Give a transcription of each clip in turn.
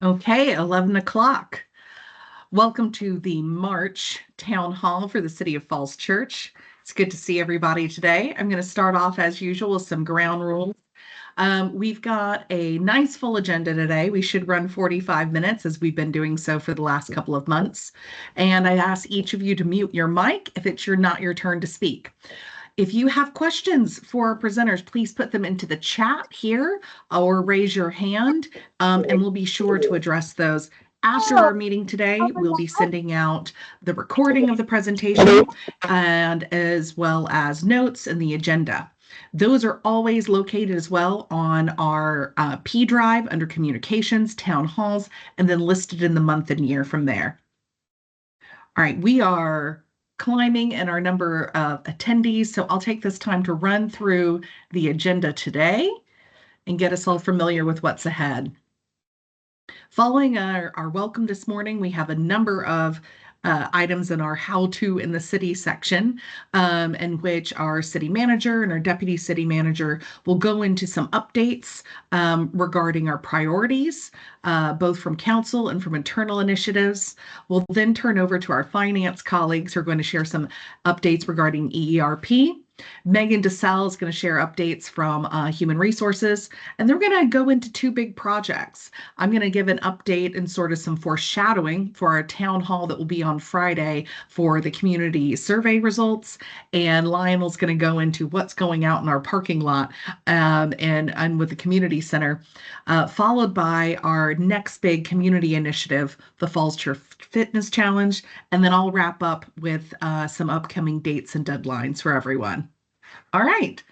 Okay, 11 o'clock. Welcome to the March Town Hall for the City of Falls Church. It's good to see everybody today. I'm going to start off as usual with some ground rules. We've got a nice full agenda today. We should run 45 minutes as we've been doing so for the last couple of months. And I ask each of you to mute your mic if it's not your turn to speak. If you have questions for our presenters, please put them into the chat here or raise your hand, and we'll be sure to address those. After our meeting today, we'll be sending out the recording of the presentation and as well as notes and the agenda. Those are always located as well on our P drive under communications, town halls, and then listed in the month and year from there. All right, we are climbing in our number of attendees, so I'll take this time to run through the agenda today and get us all familiar with what's ahead. Following our welcome this morning, we have a number of items in our how to in the city section, in which our city manager and our deputy city manager will go into some updates regarding our priorities, both from council and from internal initiatives. We'll then turn over to our finance colleagues who are going to share some updates regarding EERP. Megan DeSalle is going to share updates from Human Resources, and they're going to go into two big projects. I'm going to give an update and sort of some foreshadowing for our town hall that will be on Friday for the community survey results, and Lionel's going to go into what's going out in our parking lot and with the community center, followed by our next big community initiative, the Falls Church Fitness Challenge, and then I'll wrap up with some upcoming dates and deadlines for everyone. All right,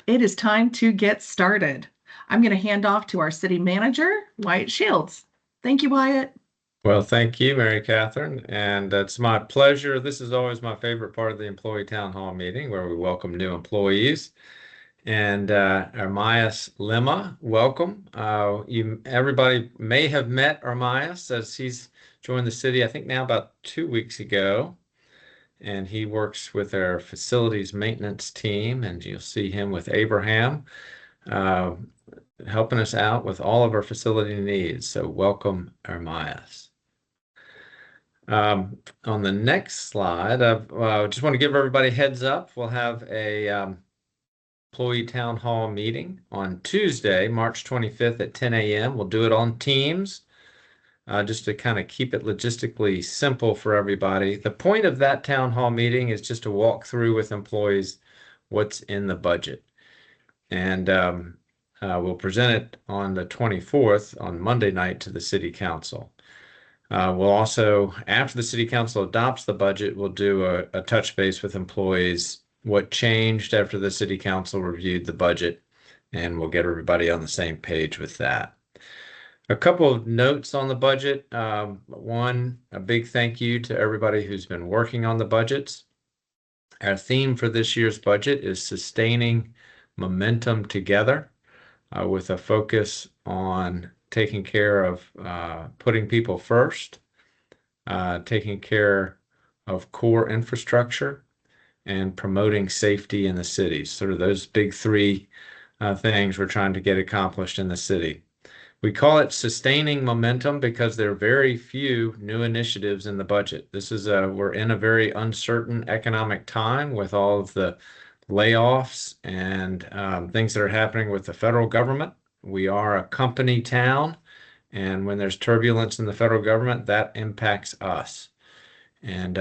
it is time to get started. I'm going to hand off to our city manager, Wyatt Shields. Thank you, Wyatt. Well, thank you, Mary Catherine, and it's my pleasure. This is always my favorite part of the employee town hall meeting where we welcome new employees. And Armias Lima, welcome. Everybody may have met Armias as he's joined the city, I think now about 2 weeks ago. And he works with our facilities maintenance team, and you'll see him with Abraham, helping us out with all of our facility needs. So welcome, Armias. On the next slide, I just want to give everybody a heads up. We'll have a employee town hall meeting on Tuesday, March 25th at 10 a.m. We'll do it on Teams. Just to kind of keep it logistically simple for everybody. The point of that town hall meeting is just to walk through with employees what's in the budget. And we'll present it on the 24th on Monday night to the city council. We'll also, after the city council adopts the budget, we'll do a touch base with employees, what changed after the city council reviewed the budget, and we'll get everybody on the same page with that. A couple of notes on the budget. One, a big thank you to everybody who's been working on the budgets. Our theme for this year's budget is sustaining momentum together, with a focus on taking care of putting people first, taking care of core infrastructure, and promoting safety in the city. Sort of those big three things we're trying to get accomplished in the city. We call it sustaining momentum because there are very few new initiatives in the budget. We're in a very uncertain economic time with all of the layoffs and things that are happening with the federal government. We are a company town, and when there's turbulence in the federal government, that impacts us. And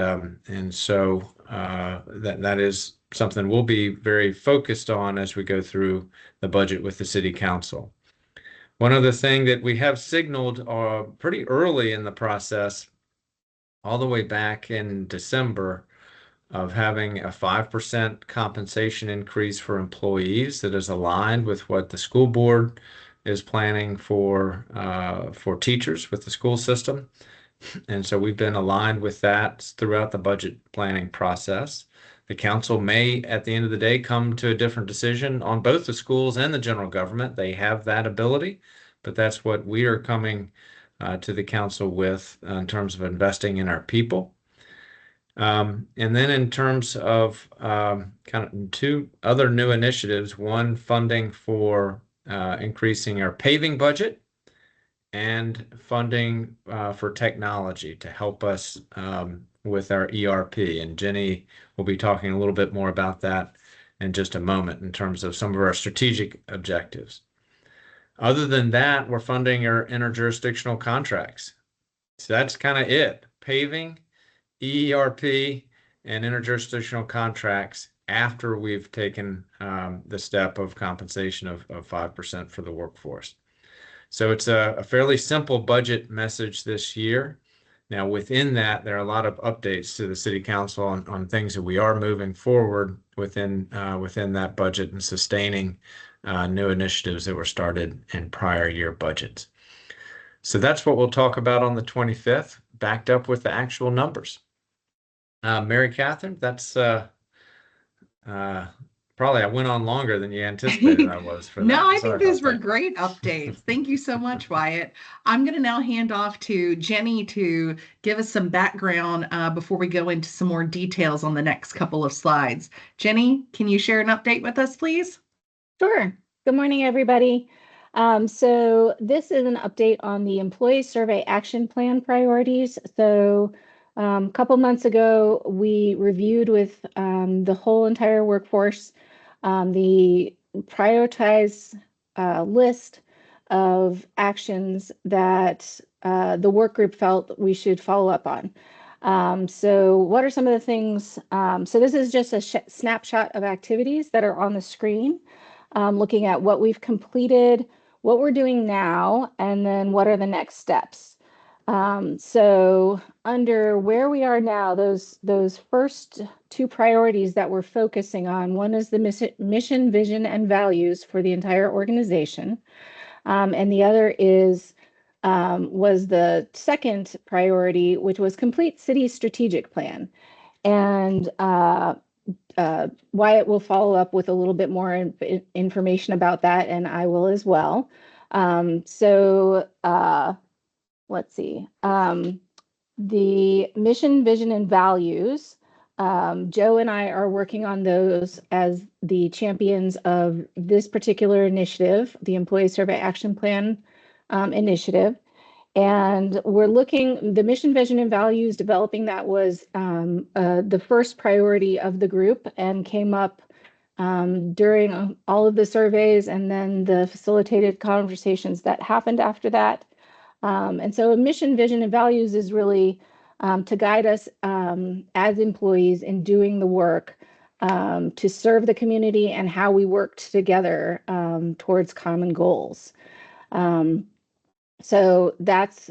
so that is something we'll be very focused on as we go through the budget with the city council. One other thing that we have signaled pretty early in the process, all the way back in December, of having a 5% compensation increase for employees that is aligned with what the school board is planning for teachers with the school system. And so we've been aligned with that throughout the budget planning process. The council may, at the end of the day, come to a different decision on both the schools and the general government. They have that ability, but that's what we are coming to the council with in terms of investing in our people. And then in terms of kind of two other new initiatives, one funding for increasing our paving budget, and funding for technology to help us with our ERP. And Jenny will be talking a little bit more about that in just a moment in terms of some of our strategic objectives. Other than that, we're funding our interjurisdictional contracts. So that's kind of it. Paving, ERP, and interjurisdictional contracts after we've taken the step of compensation of 5% for the workforce. So it's a fairly simple budget message this year. Now, within that, there are a lot of updates to the city council on things that we are moving forward within that budget and sustaining new initiatives that were started in prior year budgets. So that's what we'll talk about on the 25th, backed up with the actual numbers. Mary Catherine, that's probably I went on longer than you anticipated I was for that. No, I Sorry think those about were that. great updates. Thank you so much, Wyatt. I'm going to now hand off to Jenny to give us some background before we go into some more details on the next couple of slides. Jenny, can you share an update with us, please? Sure. Good morning, everybody. So this is an update on the Employee Survey Action Plan priorities. So a couple months ago, we reviewed with the whole entire workforce the prioritized list of actions that the work group felt we should follow up on. So what are some of the things? So this is just a snapshot of activities that are on the screen, looking at what we've completed, what we're doing now, and then what are the next steps. So under where we are now, those first two priorities that we're focusing on, one is the mission, vision, and values for the entire organization. And the other was the second priority, which was complete city strategic plan. And Wyatt will follow up with a little bit more information about that, and I will as well. Let's see. The mission, vision, and values, Joe and I are working on those as the champions of this particular initiative, the Employee Survey Action Plan initiative. And we're looking, the mission, vision, and values, developing that was the first priority of the group and came up during all of the surveys and then the facilitated conversations that happened after that. And so mission, vision, and values is really to guide us as employees in doing the work to serve the community and how we worked together towards common goals. So that's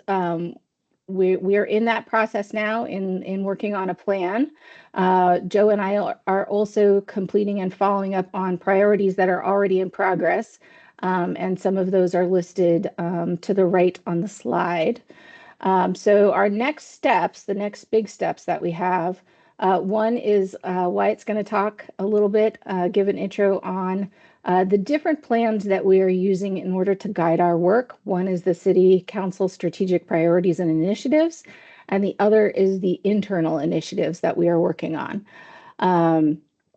we're in that process now in working on a plan. Joe and I are also completing and following up on priorities that are already in progress. And some of those are listed to the right on the slide. So our next steps, the next big steps that we have, one is Wyatt's going to talk a little bit, give an intro on the different plans that we are using in order to guide our work. One is the City Council strategic priorities and initiatives, and the other is the internal initiatives that we are working on.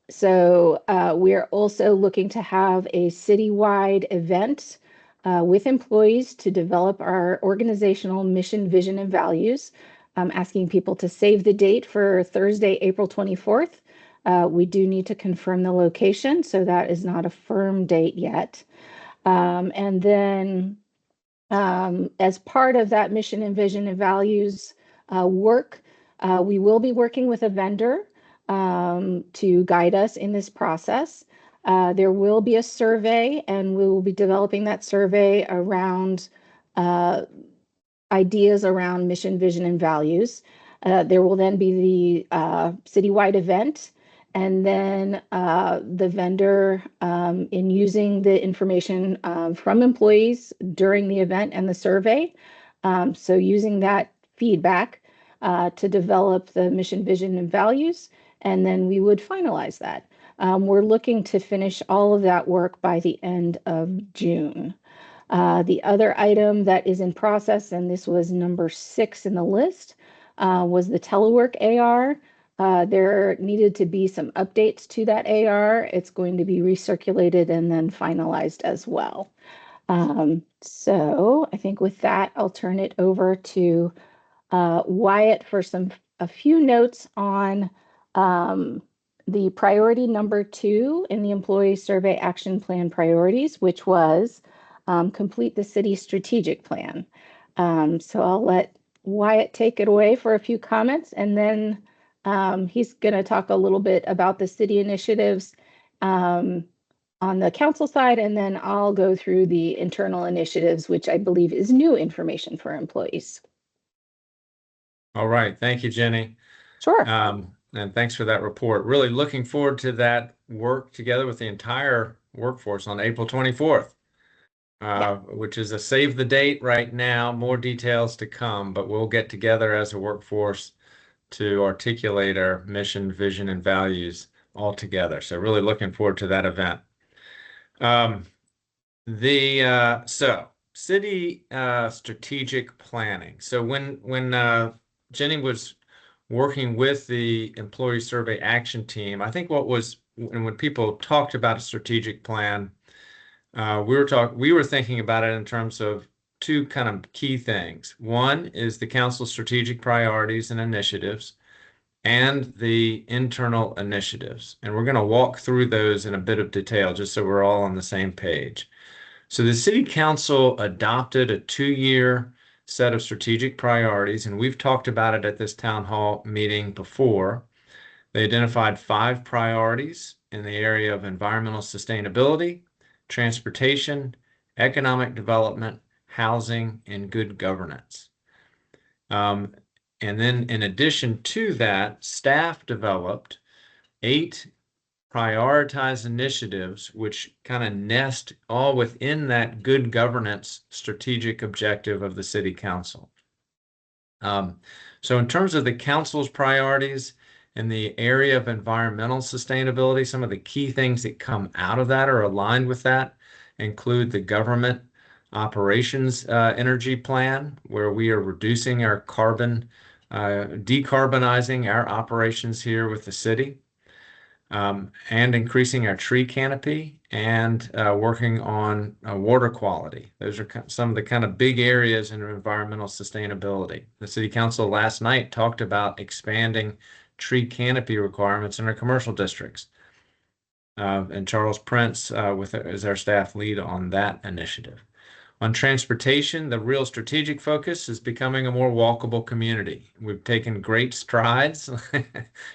So we are also looking to have a citywide event with employees to develop our organizational mission, vision, and values. Asking people to save the date for Thursday, April 24th. We do need to confirm the location, so that is not a firm date yet. And then as part of that mission and vision and values work, we will be working with a vendor to guide us in this process. There will be a survey, and we will be developing that survey around ideas around mission, vision, and values. There will then be the citywide event, and then the vendor in using the information from employees during the event and the survey. So using that feedback to develop the mission, vision, and values, and then we would finalize that. We're looking to finish all of that work by the end of June. The other item that is in process, and this was number 6 in the list, was the telework AR. There needed to be some updates to that AR. It's going to be recirculated and then finalized as well. So I think with that, I'll turn it over to Wyatt for a few notes on the priority number 2 in the employee survey action plan priorities, which was complete the city strategic plan. So I'll let Wyatt take it away for a few comments, and then he's going to talk a little bit about the city initiatives on the council side, and then I'll go through the internal initiatives, which I believe is new information for employees. All right. Thank you, Jenny. Sure. And thanks for that report. Really looking forward to that work together with the entire workforce on April 24th, which is a save the date right now. More details to come, but we'll get together as a workforce to articulate our mission, vision, and values all together. So really looking forward to that event. So city strategic planning. So when Jenny was working with the employee survey action team, I think when people talked about a strategic plan, we were thinking about it in terms of two kind of key things. One is the council's strategic priorities and initiatives, and the internal initiatives. And we're going to walk through those in a bit of detail just so we're all on the same page. So the City Council adopted a 2-year set of strategic priorities, and we've talked about it at this town hall meeting before. They identified 5 priorities in the area of environmental sustainability, transportation, economic development, housing, and good governance. And then in addition to that, staff developed 8 prioritized initiatives, which kind of nest all within that good governance strategic objective of the City Council. So in terms of the council's priorities in the area of environmental sustainability, some of the key things that come out of that or aligned with that include the government operations energy plan, where we are reducing our carbon, decarbonizing our operations here with the city, and increasing our tree canopy and working on water quality. Those are some of the kind of big areas in environmental sustainability. The City Council last night talked about expanding tree canopy requirements in our commercial districts. And Charles Prince is our staff lead on that initiative. On transportation, the real strategic focus is becoming a more walkable community. We've taken great strides, to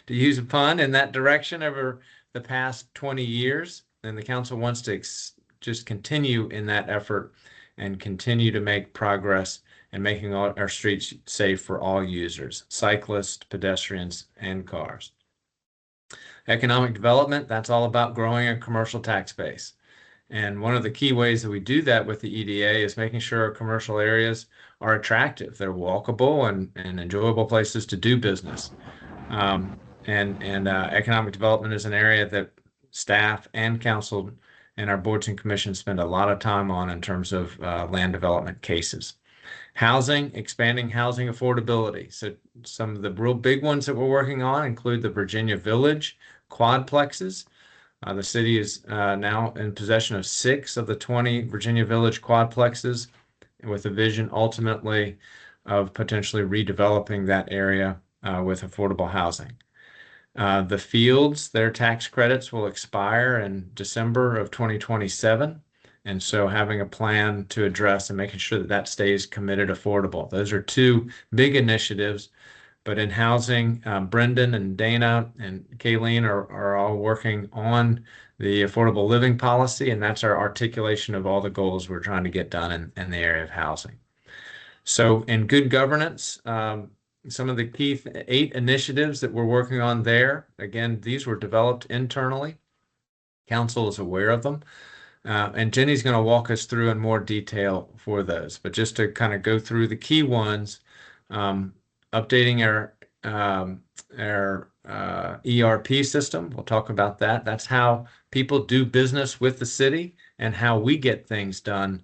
use a pun, in that direction over the past 20 years. And the council wants to just continue in that effort and continue to make progress in making our streets safe for all users, cyclists, pedestrians, and cars. Economic development, that's all about growing a commercial tax base. And one of the key ways that we do that with the EDA is making sure our commercial areas are attractive. They're walkable and enjoyable places to do business. Economic development is an area that staff and council and our boards and commissions spend a lot of time on in terms of land development cases. Housing, expanding housing affordability. So some of the real big ones that we're working on include the Virginia Village quadplexes. The city is now in possession of 6 of the 20 Virginia Village quadplexes, with a vision ultimately of potentially redeveloping that area with affordable housing. The Fields, their tax credits will expire in December of 2027. And so having a plan to address and making sure that that stays committed affordable. Those are 2 big initiatives. But in housing, Brendan and Dana and Kayleen are all working on the affordable living policy, and that's our articulation of all the goals we're trying to get done in the area of housing. So in good governance, some of the key 8 initiatives that we're working on there, again, these were developed internally. Council is aware of them. And Jenny's going to walk us through in more detail for those. But just to kind of go through the key ones, updating our ERP system. We'll talk about that. That's how people do business with the city and how we get things done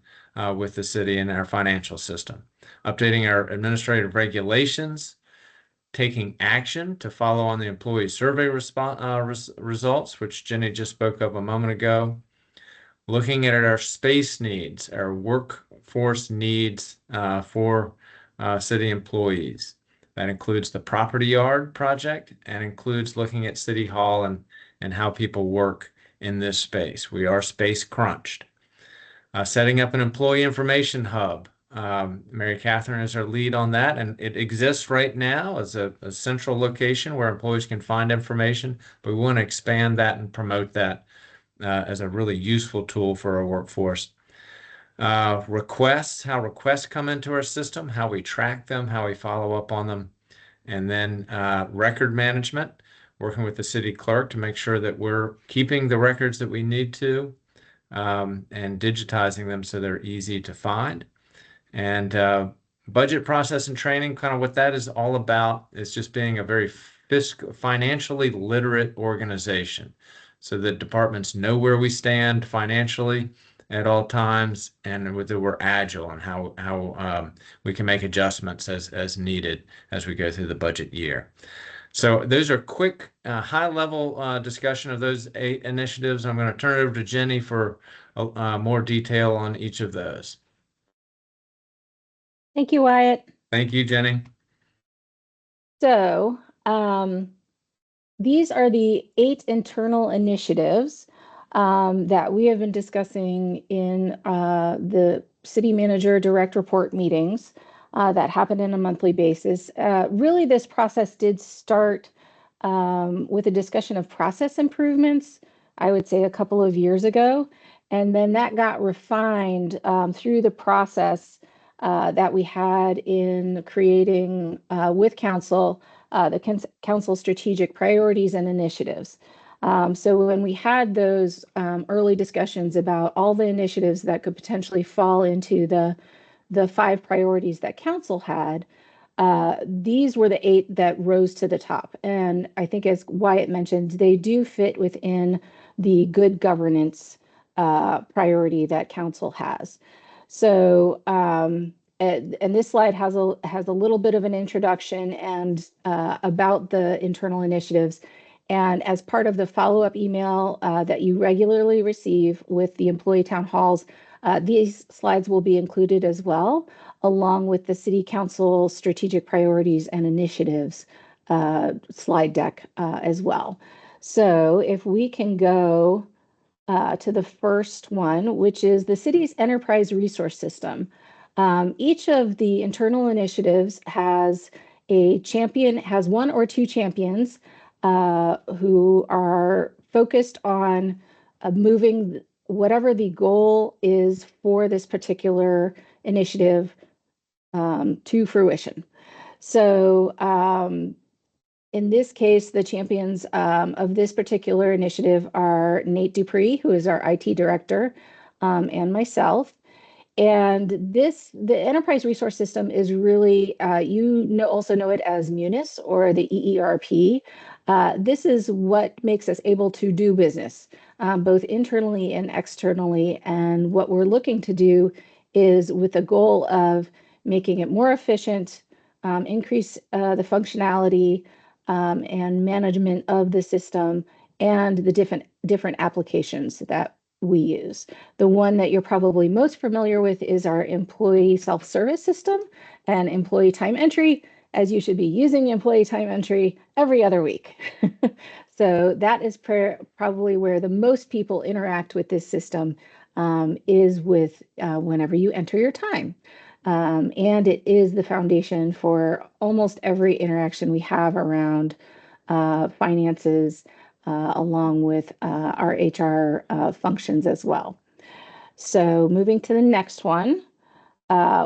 with the city and our financial system. Updating our administrative regulations, taking action to follow on the employee survey results, which Jenny just spoke of a moment ago. looking at our space needs, our workforce needs for city employees. That includes the property yard project and includes looking at City Hall and how people work in this space. We are space crunched. Setting up an employee information hub. Mary Catherine is our lead on that, and it exists right now as a central location where employees can find information, but we want to expand that and promote that as a really useful tool for our workforce. Requests, how requests come into our system, how we track them, how we follow up on them, and then record management, working with the city clerk to make sure that we're keeping the records that we need to and digitizing them so they're easy to find. And budget process and training, kind of what that is all about, is just being a very financially literate organization so that departments know where we stand financially at all times, and that we're agile and how we can make adjustments as needed as we go through the budget year. So those are quick, high-level discussion of those 8 initiatives. I'm going to turn it over to Jenny for more detail on each of those. Thank you, Wyatt. Thank you, Jenny. So these are the 8 internal initiatives that we have been discussing in the city manager direct report meetings that happen on a monthly basis. Really, this process did start with a discussion of process improvements, I would say a couple of years ago. And then that got refined through the process that we had in creating with council the council strategic priorities and initiatives. So when we had those early discussions about all the initiatives that could potentially fall into the 5 priorities that council had, these were the 8 that rose to the top. And I think, as Wyatt mentioned, they do fit within the good governance priority that council has. So, and this slide has a little bit of an introduction and about the internal initiatives. And as part of the follow-up email that you regularly receive with the employee town halls, these slides will be included as well, along with the City Council strategic priorities and initiatives slide deck as well. So if we can go to the first one, which is the city's enterprise resource system. Each of the internal initiatives has a champion, has 1 or 2 champions who are focused on moving whatever the goal is for this particular initiative to fruition. So in this case, the champions of this particular initiative are Nate Dupree, who is our IT director, and myself. And the enterprise resource system is really, also know it as Munis or the EERP. This is what makes us able to do business, both internally and externally. And what we're looking to do is with the goal of making it more efficient, increase the functionality and management of the system and the different applications that we use. The one that you're probably most familiar with is our employee self-service system and employee time entry, as you should be using employee time entry every other week. So that is probably where the most people interact with this system is with whenever you enter your time. And it is the foundation for almost every interaction we have around finances, along with our HR functions as well. So moving to the next one,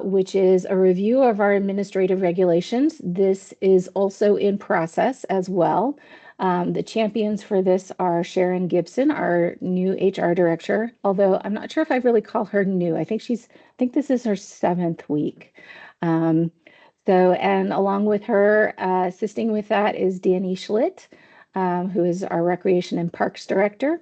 which is a review of our administrative regulations. This is also in process as well. The champions for this are Sharon Gibson, our new HR director, although I'm not sure if I really call her new. I think this is her 7th week. And along with her, assisting with that is Danny Schlitt, who is our Recreation and Parks Director.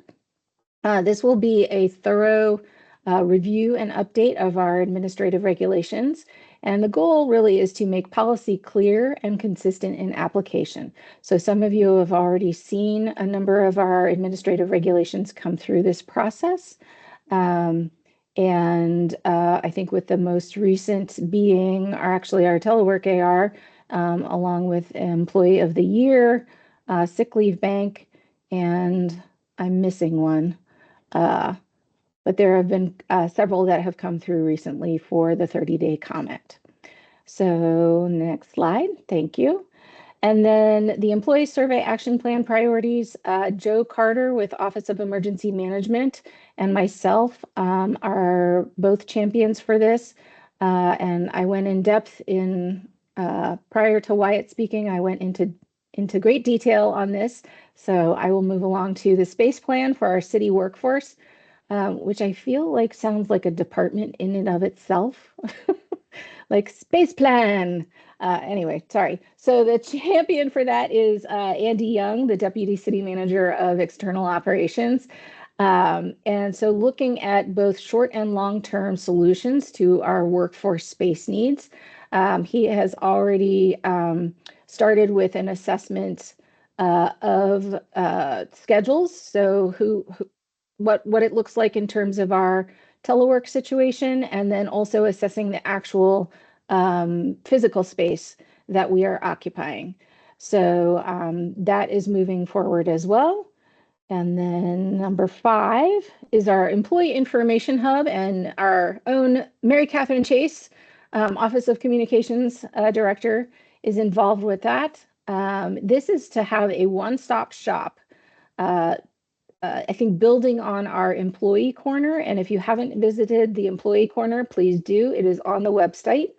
This will be a thorough review and update of our administrative regulations. And the goal really is to make policy clear and consistent in application. So some of you have already seen a number of our administrative regulations come through this process. I think with the most recent being our telework AR, along with Employee of the Year, Sick Leave Bank, and I'm missing one. But there have been several that have come through recently for the 30-day comment. So next slide, thank you. And then the Employee Survey Action Plan priorities, Joe Carter with Office of Emergency Management and myself are both champions for this. And I went in depth prior to Wyatt speaking, I went into great detail on this. So I will move along to the space plan for our city workforce, which I feel like sounds like a department in and of itself. Like space plan. Anyway, sorry. So the champion for that is Andy Young, the Deputy City Manager of External Operations. And so looking at both short and long-term solutions to our workforce space needs, he has already started with an assessment of schedules. So what it looks like in terms of our telework situation, and then also assessing the actual physical space that we are occupying. So that is moving forward as well. And then number 5 is our Employee Information Hub, and our own Mary Catherine Chase, Office of Communications Director, is involved with that. This is to have a one-stop shop, I think building on our employee corner. And if you haven't visited the employee corner, please do. It is on the website.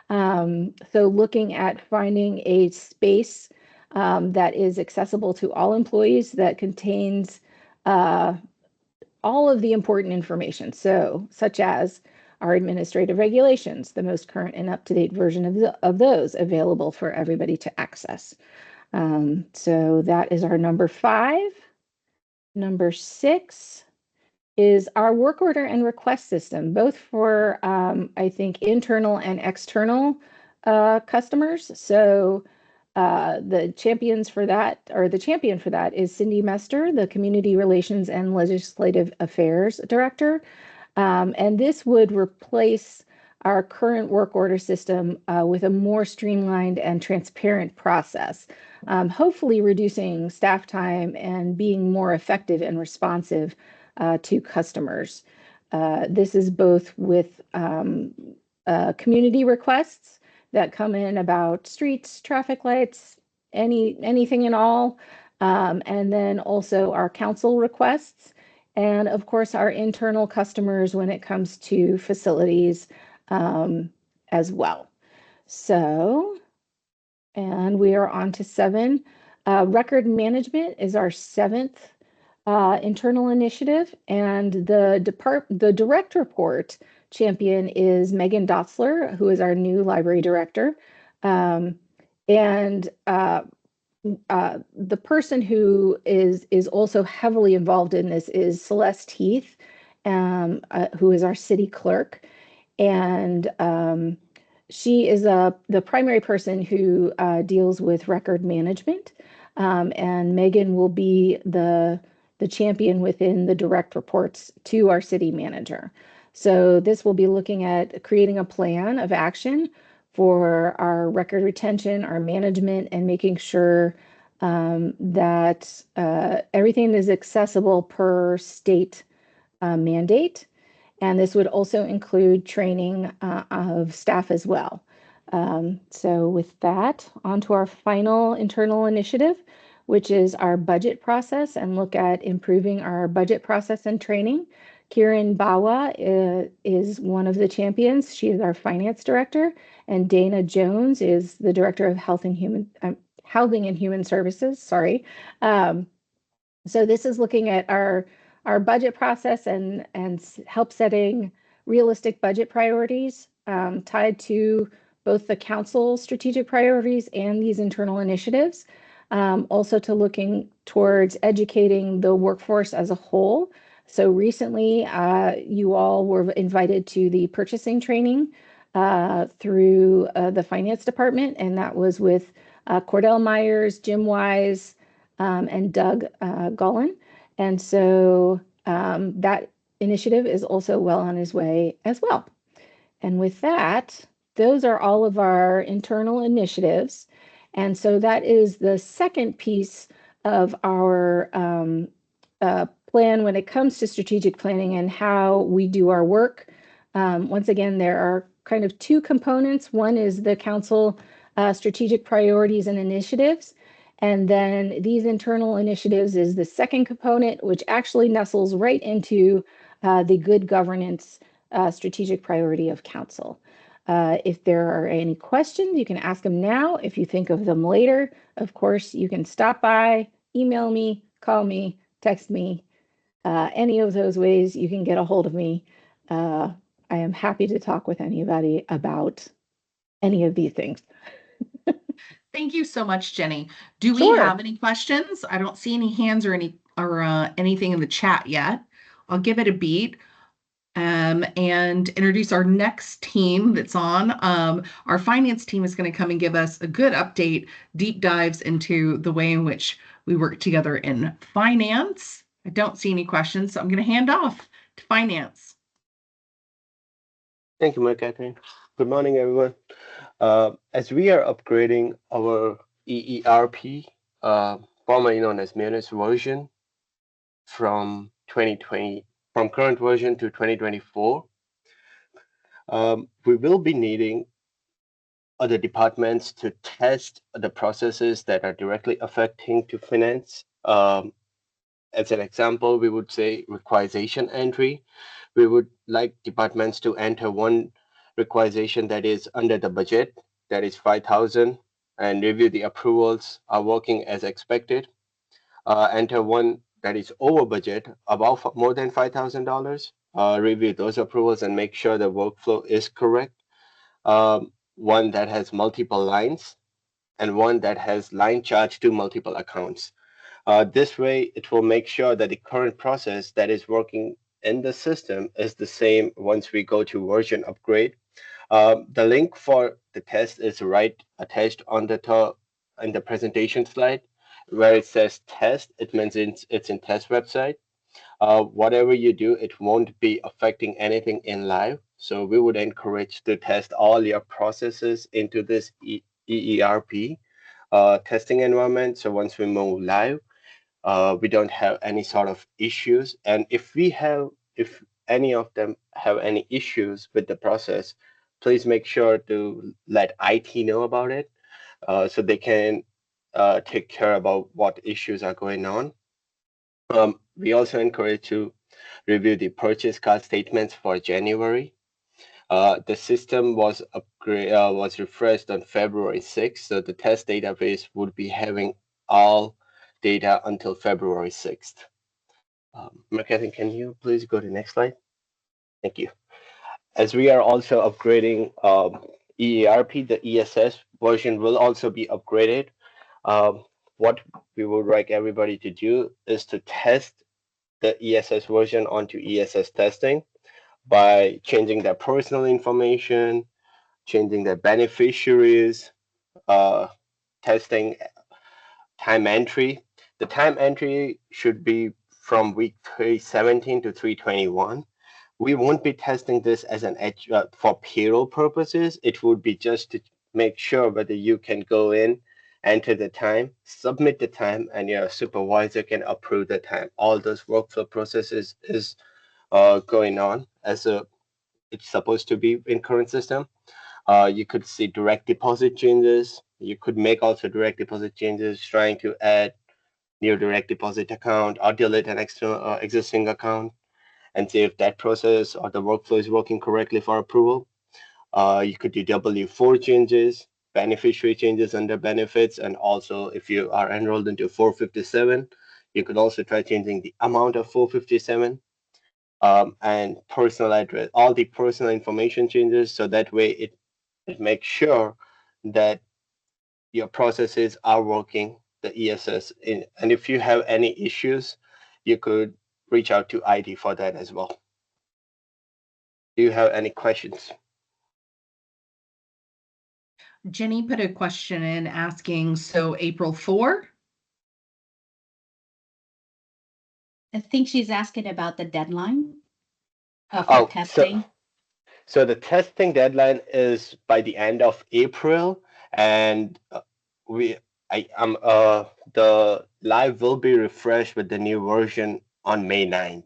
So looking at finding a space that is accessible to all employees, that contains all of the important information. So such as our administrative regulations, the most current and up-to-date version of those available for everybody to access. So that is our number 5. Number 6 is our work order and request system, both for, I think, internal and external customers. So the champion for that is Cindy Mester, the Community Relations and Legislative Affairs Director. And this would replace our current work order system with a more streamlined and transparent process, hopefully reducing staff time and being more effective and responsive to customers. This is both with community requests that come in about streets, traffic lights, anything and all, and then also our council requests, and of course our internal customers when it comes to facilities as well. So, and we are on to 7. Record management is our 7th internal initiative, and the direct report champion is Megan Dotzler, who is our new library director. And the person who is also heavily involved in this is Celeste Heath, who is our city clerk. And she is the primary person who deals with record management. And Megan will be the champion within the direct reports to our city manager. So this will be looking at creating a plan of action for our record retention, our management, and making sure that everything is accessible per state mandate. And this would also include training of staff as well. So with that, on to our final internal initiative, which is our budget process, and look at improving our budget process and training. Kiran Bawa is one of the champions. She is our finance director, and Dana Jones is the director of Housing and Human Services. Sorry. So this is looking at our budget process and help setting realistic budget priorities tied to both the council strategic priorities and these internal initiatives. Also to looking towards educating the workforce as a whole. So recently, you all were invited to the purchasing training through the finance department, and that was with Cordell Myers, Jim Wise, and Doug Gollin. And so that initiative is also well on his way as well. And with that, those are all of our internal initiatives. And so that is the second piece of our plan when it comes to strategic planning and how we do our work. Once again, there are kind of two components. One is the council strategic priorities and initiatives. And then these internal initiatives is the second component, which actually nestles right into the good governance strategic priority of council. If there are any questions, you can ask them now. If you think of them later, of course, you can stop by, email me, call me, text me. Any of those ways you can get a hold of me. I am happy to talk with anybody about any of these things. Thank you so much, Jenny. Do we Sure. have any questions? I don't see any hands or anything in the chat yet. I'll give it a beat. And introduce our next team that's on. Our finance team is going to come and give us a good update, deep dives into the way in which we work together in finance. I don't see any questions, so I'm going to hand off to finance. Thank you, Mary Catherine. Good morning, everyone. As we are upgrading our EERP, formerly known as Munis version, from current version to 2024, we will be needing other departments to test the processes that are directly affecting to finance. As an example, we would say requisition entry. We would like departments to enter one requisition that is under the budget, that is 5,000, and review the approvals are working as expected. Enter one that is over budget, about more than $5,000. Review those approvals and make sure the workflow is correct. One that has multiple lines and one that has line charge to multiple accounts. This way, it will make sure that the current process that is working in the system is the same once we go to version upgrade. The link for the test is right attached on the top in the presentation slide. Where it says test, it means it's in test website. Whatever you do, it won't be affecting anything in live. So we would encourage to test all your processes into this EERP testing environment. So once we move live, we don't have any sort of issues. And if any of them have any issues with the process, please make sure to let IT know about it so they can take care about what issues are going on. We also encourage to review the purchase card statements for January. The system was refreshed on February 6th, so the test database would be having all data until February 6th. Marketing, can you please go to the next slide? Thank you. As we are also upgrading EERP, the ESS version will also be upgraded. What we would like everybody to do is to test the ESS version onto ESS testing by changing their personal information, changing their beneficiaries, testing time entry. The time entry should be from week 317 to 321. We won't be testing this as an edge for payroll purposes. It would be just to make sure whether you can go in, enter the time, submit the time, and your supervisor can approve the time. All those workflow processes is going on as it's supposed to be in current system. You could see direct deposit changes. You could make also direct deposit changes, trying to add new direct deposit account or delete an extra existing account and see if that process or the workflow is working correctly for approval. You could do W-4 changes, beneficiary changes under benefits, and also if you are enrolled into 457, you could also try changing the amount of 457 and personal address, all the personal information changes, so that way it makes sure that your processes are working, the ESS. And if you have any issues, you could reach out to IT for that as well. Do you have any questions? Jenny put a question in asking, so April 4? I think she's asking about the deadline. for Oh, testing? So the testing deadline is by the end of April, and the live will be refreshed with the new version on May 9th.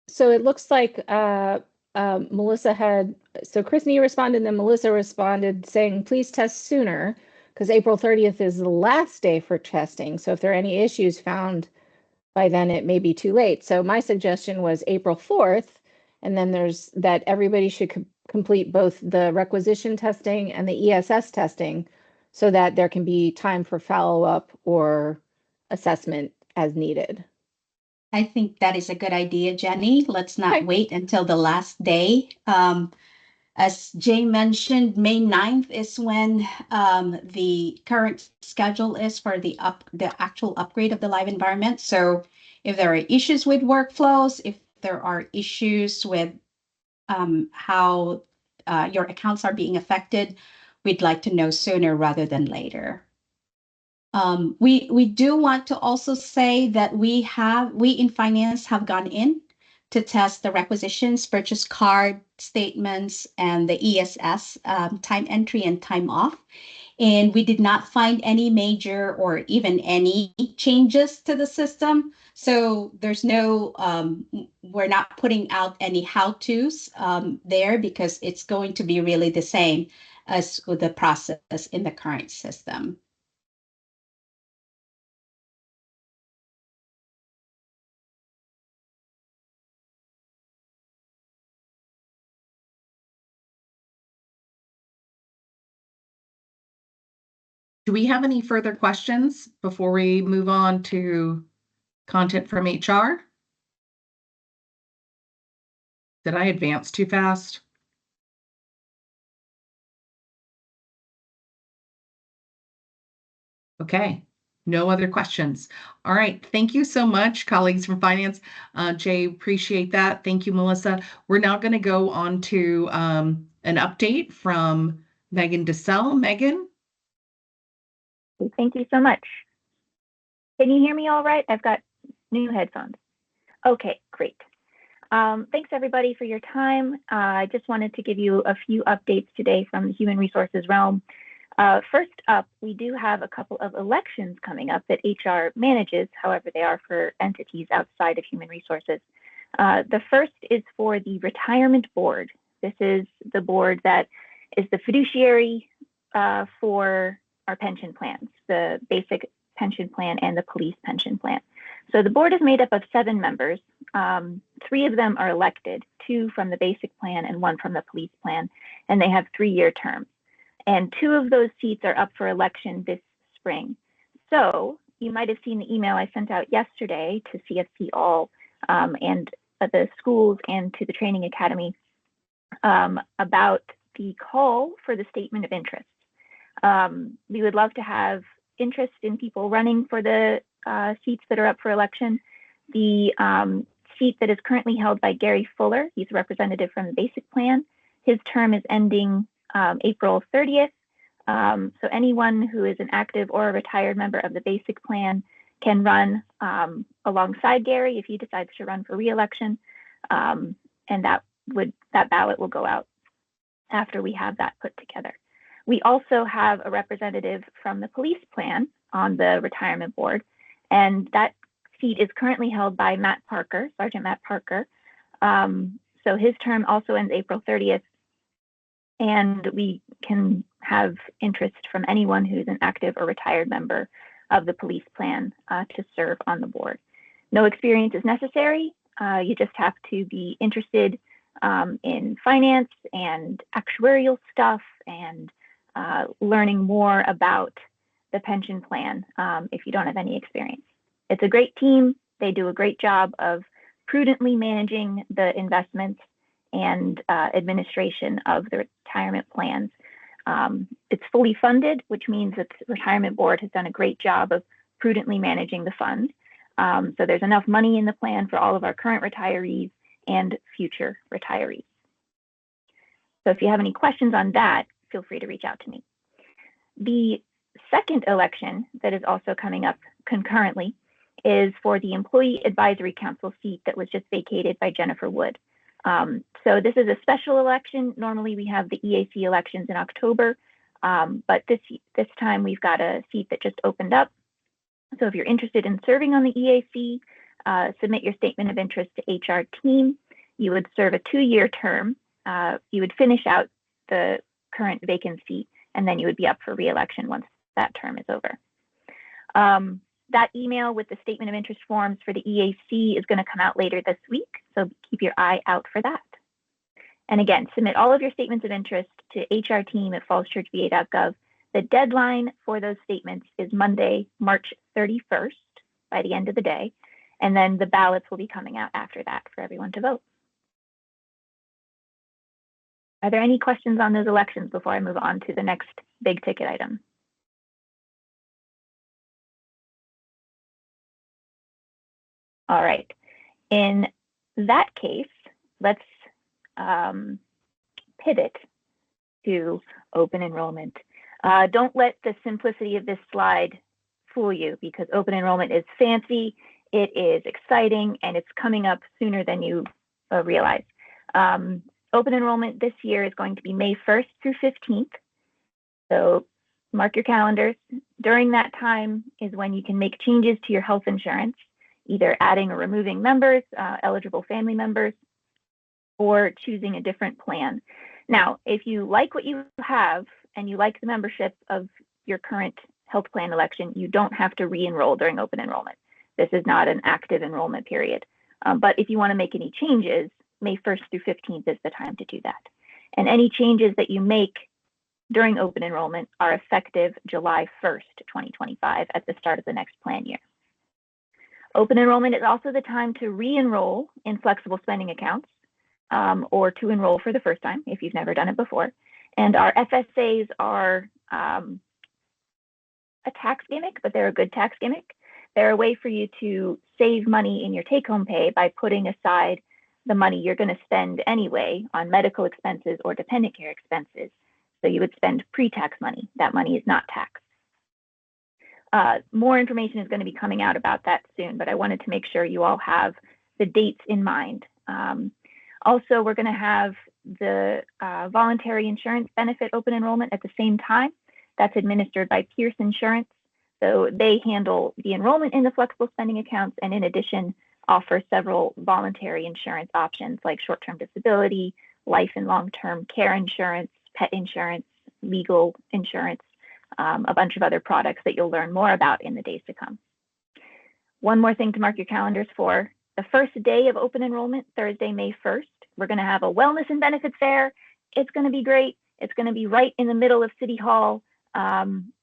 So it looks like Melissa had, so Christine responded, and then Melissa responded saying, please test sooner, because April 30th is the last day for testing. So if there are any issues found by then, it may be too late. So my suggestion was April 4th, and then there's that everybody should complete both the requisition testing and the ESS testing so that there can be time for follow-up or assessment as needed. I think that is a good idea, Jenny. Let's not Okay. wait until the last day. As Jay mentioned, May 9th is when the current schedule is for the actual upgrade of the live environment. So if there are issues with workflows, if there are issues with how your accounts are being affected, we'd like to know sooner rather than later. We do want to also say that we in finance have gone in to test the requisitions, purchase card statements, and the ESS time entry and time off. And we did not find any major or even any changes to the system. So there's no, we're not putting out any how-tos there because it's going to be really the same as with the process in the current system. Do we have any further questions before we move on to content from HR? Did I advance too fast? Okay, no other questions. All right, thank you so much, colleagues from finance. Jay, appreciate that. Thank you, Melissa. We're now going to go on to an update from Megan DeSalle. Megan? Thank you so much. Can you hear me all right? I've got new headphones. Okay, great. Thanks everybody for your time. I just wanted to give you a few updates today from the human resources realm. First up, we do have a couple of elections coming up that HR manages, however, they are for entities outside of human resources. The first is for the retirement board. This is the board that is the fiduciary for our pension plans, the basic pension plan and the police pension plan. So the board is made up of 7 members. 3 of them are elected, 2 from the basic plan and 1 from the police plan, and they have 3-year terms. And 2 of those seats are up for election this spring. So you might have seen the email I sent out yesterday to CFC All and the schools and to the training academy about the call for the statement of interest. We would love to have interest in people running for the seats that are up for election. The seat that is currently held by Gary Fuller, he's a representative from the basic plan. His term is ending April 30th. So anyone who is an active or a retired member of the basic plan can run alongside Gary if he decides to run for re-election. And that ballot will go out after we have that put together. We also have a representative from the police plan on the retirement board, and that seat is currently held by Matt Parker, Sergeant Matt Parker. So his term also ends April 30th, and we can have interest from anyone who's an active or retired member of the police plan to serve on the board. No experience is necessary. You just have to be interested in finance and actuarial stuff and learning more about the pension plan if you don't have any experience. It's a great team. They do a great job of prudently managing the investments and administration of the retirement plans. It's fully funded, which means that the retirement board has done a great job of prudently managing the fund. So there's enough money in the plan for all of our current retirees and future retirees. So if you have any questions on that, feel free to reach out to me. The second election that is also coming up concurrently is for the Employee Advisory Council seat that was just vacated by Jennifer Wood. So this is a special election. Normally we have the EAC elections in October, but this time we've got a seat that just opened up. So if you're interested in serving on the EAC, submit your statement of interest to HR team. You would serve a 2-year term. You would finish out the current vacant seat, and then you would be up for re-election once that term is over. That email with the statement of interest forms for the EAC is going to come out later this week, so keep your eye out for that. And again, submit all of your statements of interest to hrteam@fallschurchva.gov. The deadline for those statements is Monday, March 31st by the end of the day, and then the ballots will be coming out after that for everyone to vote. Are there any questions on those elections before I move on to the next big ticket item? All right. In that case, let's pivot to open enrollment. Don't let the simplicity of this slide fool you, because open enrollment is fancy, it is exciting, and it's coming up sooner than you realize. Open enrollment this year is going to be May 1st through 15th. So mark your calendars. During that time is when you can make changes to your health insurance, either adding or removing members, eligible family members, or choosing a different plan. Now, if you like what you have and you like the membership of your current health plan election, you don't have to re-enroll during open enrollment. This is not an active enrollment period. But if you want to make any changes, May 1st through 15th is the time to do that. And any changes that you make during open enrollment are effective July 1st, 2025 at the start of the next plan year. Open enrollment is also the time to re-enroll in flexible spending accounts or to enroll for the first time if you've never done it before. And our FSAs are a tax gimmick, but they're a good tax gimmick. They're a way for you to save money in your take-home pay by putting aside the money you're going to spend anyway on medical expenses or dependent care expenses. So you would spend pre-tax money. That money is not taxed. More information is going to be coming out about that soon, but I wanted to make sure you all have the dates in mind. Also, we're going to have the voluntary insurance benefit open enrollment at the same time. That's administered by Pierce Insurance. So they handle the enrollment in the flexible spending accounts, and in addition, offer several voluntary insurance options like short-term disability, life and long-term care insurance, pet insurance, legal insurance, a bunch of other products that you'll learn more about in the days to come. One more thing to mark your calendars for. The first day of open enrollment, Thursday, May 1st, we're going to have a wellness and benefits fair. It's going to be great. It's going to be right in the middle of City Hall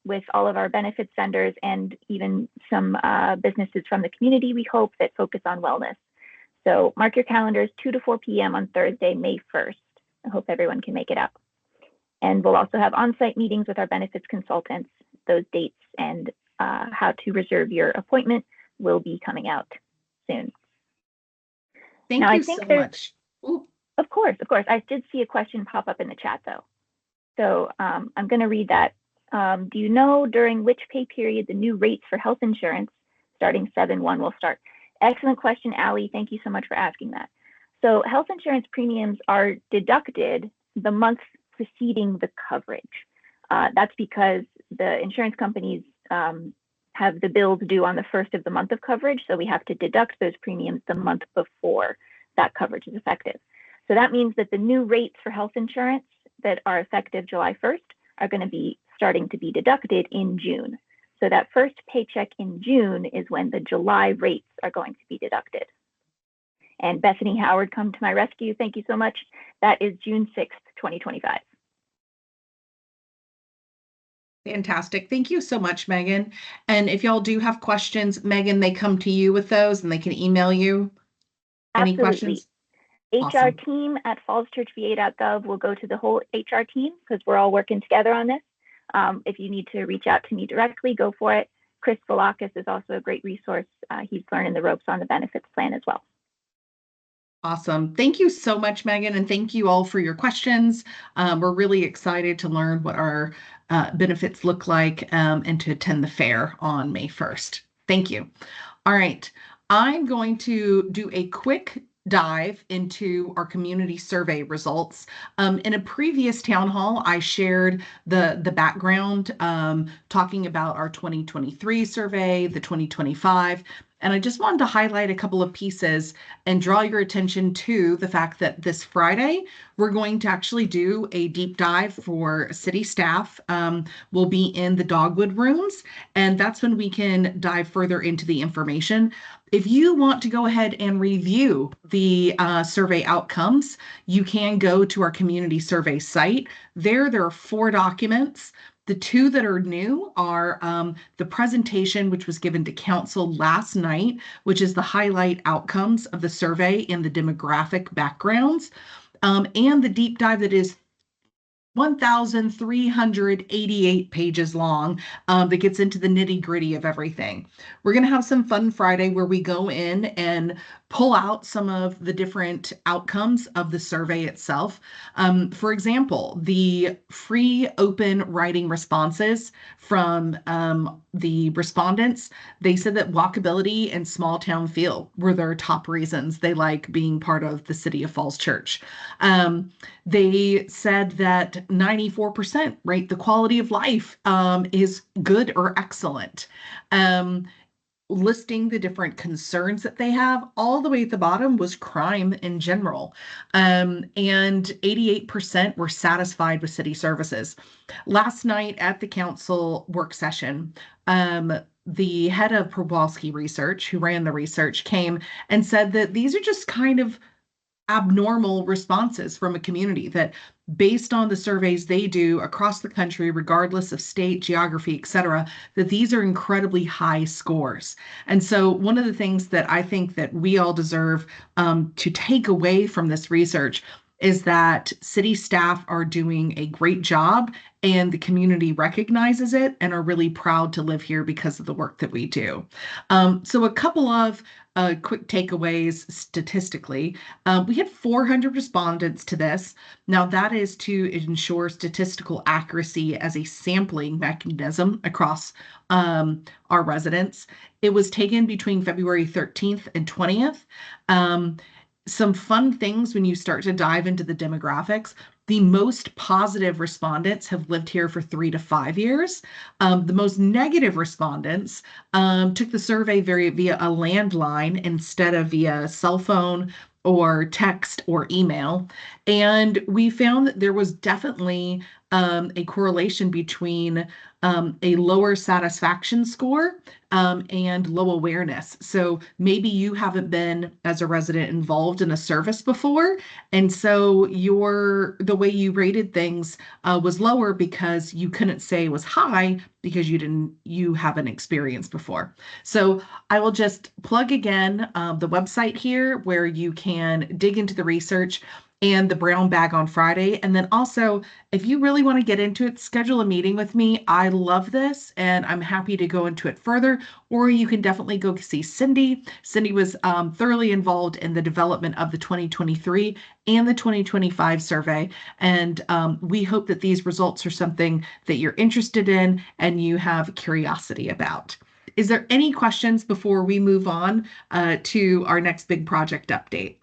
with all of our benefits vendors and even some businesses from the community, we hope, that focus on wellness. So mark your calendars, 2 to 4 p.m. on Thursday, May 1st. I hope everyone can make it out. And we'll also have on-site meetings with our benefits consultants. Those dates and how to reserve your appointment will be coming out soon. Thank you so much. Ooh. Of course. I did see a question pop up in the chat, though. So I'm going to read that. Do you know during which pay period the new rates for health insurance starting 7/1 will start? Excellent question, Allie. Thank you so much for asking that. So health insurance premiums are deducted the month preceding the coverage. That's because the insurance companies have the bills due on the first of the month of coverage. So we have to deduct those premiums the month before that coverage is effective. So that means that the new rates for health insurance that are effective July 1st are going to be starting to be deducted in June. So that first paycheck in June is when the July rates are going to be deducted. And Bethany Howard, come to my rescue. Thank you so much. That is June 6th, 2025. Fantastic. Thank you so much, Megan. And if y'all do have questions, Megan, they come to you with those and they can email you. Any questions? HR team at fallschurchva.gov will go to the whole HR team because we're all working together on this. If you need to reach out to me directly, go for it. Chris Velakis is also a great resource. He's learning the ropes on the benefits plan as well. Awesome. Thank you so much, Megan. And thank you all for your questions. We're really excited to learn what our benefits look like and to attend the fair on May 1st. Thank you. All right, I'm going to do a quick dive into our community survey results. In a previous town hall, I shared the background, talking about our 2023 survey, the 2025, and I just wanted to highlight a couple of pieces and draw your attention to the fact that this Friday, we're going to actually do a deep dive for city staff. We'll be in the Dogwood rooms, and that's when we can dive further into the information. If you want to go ahead and review the survey outcomes, you can go to our community survey site. There are 4 documents. The 2 that are new are the presentation, which was given to council last night, which is the highlight outcomes of the survey and the demographic backgrounds, and the deep dive that is 1,388 pages long, that gets into the nitty gritty of everything. We're going to have some fun Friday where we go in and pull out some of the different outcomes of the survey itself. For example, the free open writing responses from the respondents, they said that walkability and small town feel were their top reasons they like being part of the City of Falls Church. They said that 94% rate the quality of life is good or excellent. Listing the different concerns that they have, all the way at the bottom was crime in general. And 88% were satisfied with city services. Last night at the council work session, the head of Probowski Research, who ran the research, came and said that these are just kind of abnormal responses from a community, that based on the surveys they do across the country, regardless of state, geography, etc., that these are incredibly high scores. And so one of the things that I think that we all deserve to take away from this research is that city staff are doing a great job, and the community recognizes it and are really proud to live here because of the work that we do. So a couple of quick takeaways statistically. We had 400 respondents to this. Now that is to ensure statistical accuracy as a sampling mechanism across our residents. It was taken between February 13th and 20th. Some fun things when you start to dive into the demographics. The most positive respondents have lived here for 3 to 5 years. The most negative respondents took the survey via a landline instead of via cell phone or text or email. And we found that there was definitely a correlation between a lower satisfaction score and low awareness. So maybe you haven't been, as a resident, involved in a service before, and so the way you rated things was lower because you couldn't say it was high because you haven't experienced before. So I will just plug again the website here where you can dig into the research and the brown bag on Friday. And then also, if you really want to get into it, schedule a meeting with me. I love this and I'm happy to go into it further, or you can definitely go see Cindy. Cindy was thoroughly involved in the development of the 2023 and the 2025 survey. And we hope that these results are something that you're interested in and you have curiosity about. Is there any questions before we move on to our next big project update?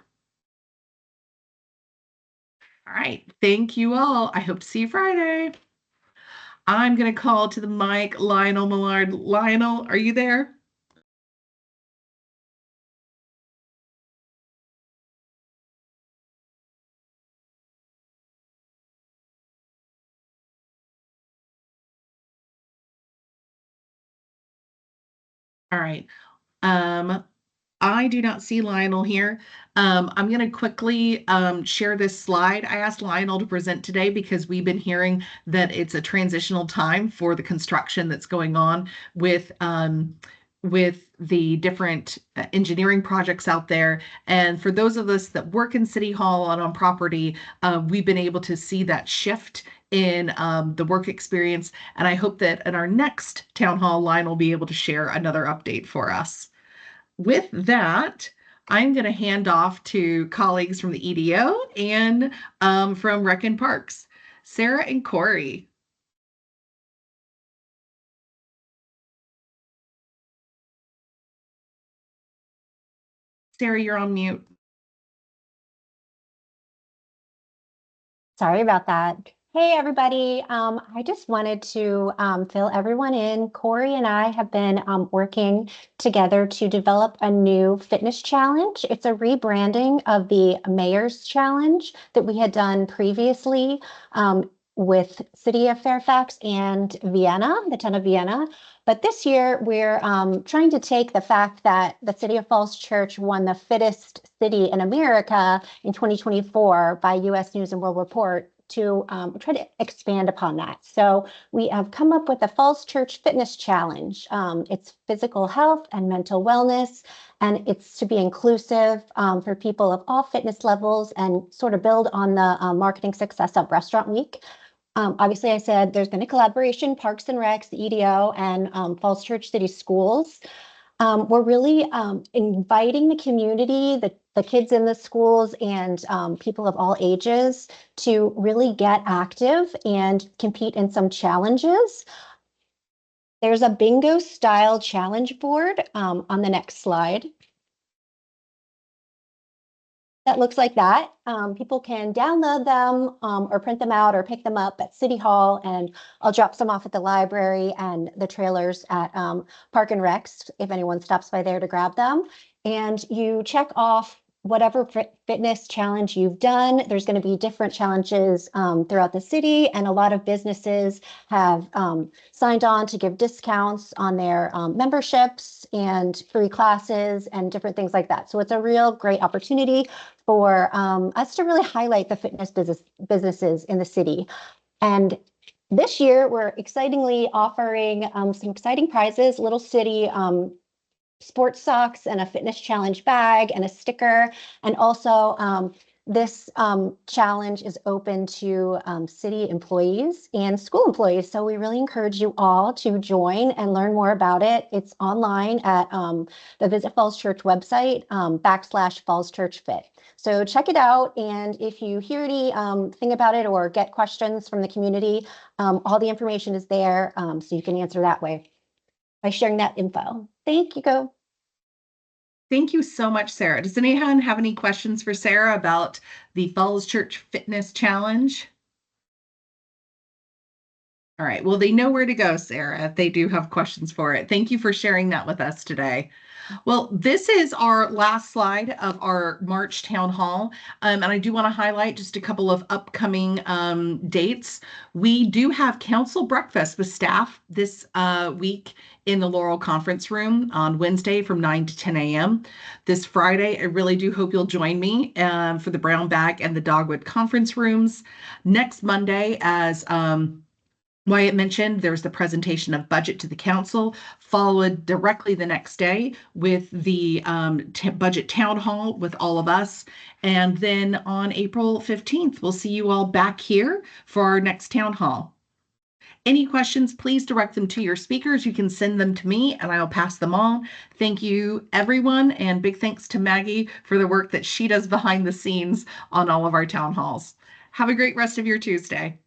All right, thank you all. I hope to see you Friday. I'm going to call to the mic Lionel Millard. Lionel, are you there? All right. I do not see Lionel here. I'm going to quickly share this slide. I asked Lionel to present today because we've been hearing that it's a transitional time for the construction that's going on with the different engineering projects out there. And for those of us that work in City Hall and on property, we've been able to see that shift in the work experience. And I hope that in our next town hall, Lionel will be able to share another update for us. With that, I'm going to hand off to colleagues from the EDO and from Rec and Parks, Sarah and Corey. Sarah, you're on mute. Sorry about that. Hey, everybody. I just wanted to fill everyone in. Corey and I have been working together to develop a new fitness challenge. It's a rebranding of the Mayor's Challenge that we had done previously with City of Fairfax and Vienna, the town of Vienna. But this year, we're trying to take the fact that the City of Falls Church won the fittest city in America in 2024 by U.S. News and World Report to try to expand upon that. So we have come up with a Falls Church Fitness Challenge. It's physical health and mental wellness, and it's to be inclusive for people of all fitness levels and sort of build on the marketing success of Restaurant Week. Obviously, I said there's been a collaboration, Parks and Recs, the EDO, and Falls Church City Schools. We're really inviting the community, the kids in the schools, and people of all ages to really get active and compete in some challenges. There's a bingo style challenge board on the next slide. That looks like that. People can download them or print them out or pick them up at City Hall, and I'll drop some off at the library and the trailers at Park and Recs if anyone stops by there to grab them. And you check off whatever fitness challenge you've done. There's going to be different challenges throughout the city, and a lot of businesses have signed on to give discounts on their memberships and free classes and different things like that. So it's a real great opportunity for us to really highlight the fitness businesses in the city. And this year, we're excitingly offering some exciting prizes, Little City sports socks and a fitness challenge bag and a sticker. And also this challenge is open to city employees and school employees. So we really encourage you all to join and learn more about it. It's online at the Visit Falls Church website, /Falls Church Fit. So check it out. And if you hear anything about it or get questions from the community, all the information is there. So you can answer that way by sharing that info. Thank you. Thank you so much, Sarah. Does anyone have any questions for Sarah about the Falls Church Fitness Challenge? All right. Well, they know where to go, Sarah, if they do have questions for it. Thank you for sharing that with us today. Well, this is our last slide of our March Town Hall. And I do want to highlight just a couple of upcoming dates. We do have council breakfast with staff this week in the Laurel Conference Room on Wednesday from 9 to 10 a.m. This Friday, I really do hope you'll join me for the Brown Bag and the Dogwood Conference Rooms. Next Monday, as Wyatt mentioned, there's the presentation of budget to the council, followed directly the next day with the budget town hall with all of us. And then on April 15th, we'll see you all back here for our next town hall. Any questions, please direct them to your speakers. You can send them to me and I'll pass them on. Thank you, everyone. And big thanks to Maggie for the work that she does behind the scenes on all of our town halls. Have a great rest of your Tuesday.